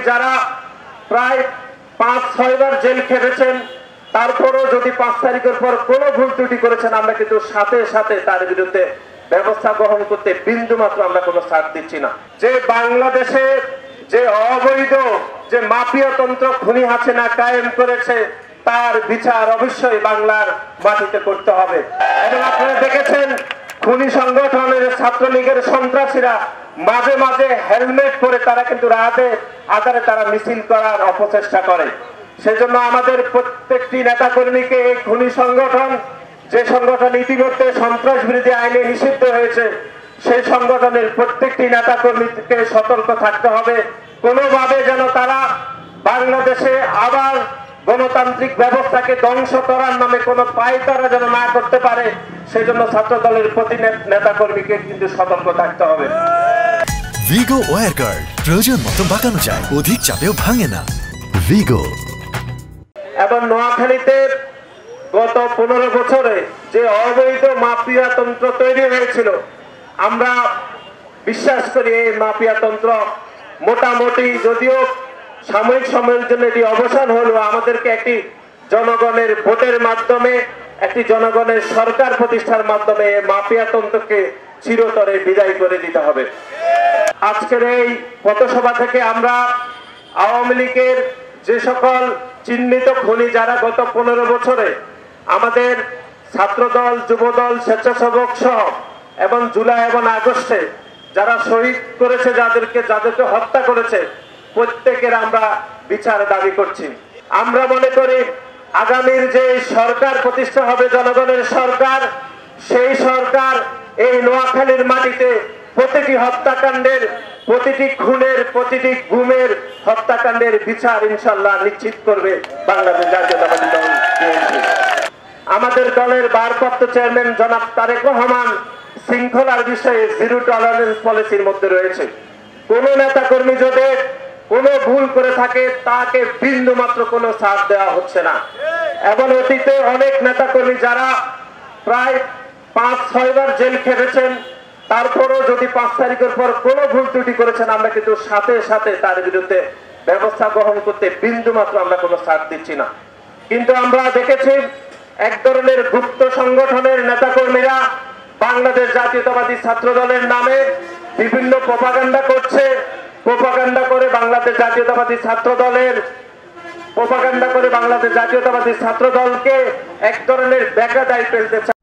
যারা প্রায় 5-6 বার জেল খেটেছেন, তারপরও যদি 5 তারিখের পর কোনো ভুল ত্রুটি করেছেন, আমরা কিন্তু সাথে সাথে তার বিরুদ্ধে ব্যবস্থা গ্রহণ করতে বিন্দুমাত্র আমরা কোনো ছাড় দিচ্ছি না। যে বাংলাদেশে যে অবৈধ যে মাফিয়াতন্ত্র খুনি হাসিনা কায়েম করেছে, তার বিচার অবশ্যই বাংলার মাটিতে করতে হবে। এবং আপনারা দেখেছেন খুনি সংগঠনের ছাত্রলীগের সন্ত্রাসীরা মাঝে মাঝে হেলমেট পরে তারা কিন্তু রাতে আধারে তারা মিছিল করার অপচেষ্টা করে। সেজন্য আমাদের প্রত্যেকটি নেতাকর্মীকে এই খুনি সংগঠন, যে সংগঠন ইতিমধ্যে সন্ত্রাস বিরোধী আইনে নিষিদ্ধ হয়েছে, সেই সংগঠনের প্রত্যেকটি নেতাকর্মীকে সতর্ক থাকতে হবে, কোনোভাবে যেন তারা বাংলাদেশে আবার গণতান্ত্রিক ব্যবস্থাকে ধ্বংস করার নামে কোনো পায়তারা যেন না করতে পারে। সেজন্য ছাত্র দলের প্রতি নেতাকর্মীকে কিন্তু সতর্ক থাকতে হবে। ভিগো ওয়্যার গার্ড, প্রয়োজন মতো বাঁকানো যায়, অধিক চাপেও ভাঙে না। ভিগো। এবং নোয়াখালীতে গত 15 বছরে যে অবৈধ মাফিয়াতন্ত্র তৈরি হয়েছিল, আমরা বিশ্বাস করি এই মাফিয়াতন্ত্র মোটামুটি, যদিও সাময়িক সময়ের জন্য এটি অবসান হলো, আমাদেরকে একটি জনগণের ভোটের মাধ্যমে, একটি জনগণের সরকার প্রতিষ্ঠার মাধ্যমে এই মাফিয়াতন্ত্রকে চিরতরে বিদায় করে দিতে হবে। আজকের এই পথসভা থেকে আমরা আওয়ামী লীগের যে সকল চিহ্নিত খুনি যারা গত 15 বছরে আমাদের ছাত্রদল, যুবদল, স্বেচ্ছাসেবক সহ এবং জুলাই এবং আগস্টে যারা শহীদ করেছে, যাদেরকে হত্যা করেছে, প্রত্যেকের আমরা বিচার দাবি করছি। আমরা মনে করি আগামীর যে সরকার প্রতিষ্ঠা হবে, জনগণের সরকার, সেই সরকার এই নোয়াখালীর মাটিতে প্রতিটি হত্যাকাণ্ডের, প্রতিটি খুনের, প্রতিটি গুমের হত্যাকাণ্ডের বিচার ইনশাল্লাহ নিশ্চিত করবে বাংলাদেশ জাতীয়তাবাদী দল বিএনপি। আমাদের দলের ভারপ্রাপ্ত চেয়ারম্যান জনাব তারেক রহমান শৃঙ্খলার বিষয়ে জিরো টলারেন্স পলিসির মধ্যে রয়েছে। কোন নেতাকর্মী যদি কোনো ভুল করে থাকে, তাকে বিন্দু মাত্র কোনো ছাড় দেওয়া হচ্ছে না। এবং অতীতে অনেক নেতাকর্মী যারা প্রায় 5-6 বার জেল খেটেছেন, তারপরও যদি 5 তারিখের পর কোনো ভুল ত্রুটি করেছেন, আমরা কিন্তু সাথে সাথে তার বিরুদ্ধে ব্যবস্থা গ্রহণ করতে বিন্দু মাত্র আমরা কোনো ছাড় দিচ্ছি না। কিন্তু আমরা দেখেছি এক ধরনের গুপ্ত সংগঠনের নেতাকর্মীরা বাংলাদেশ জাতীয়তাবাদী ছাত্র দলের নামে বিভিন্ন প্রপাগান্ডা করছে, প্রপাগান্ডা করে বাংলাদেশ জাতীয়তাবাদী ছাত্র দলকে এক ধরনের বেকায়দায় ফেলতে চায়।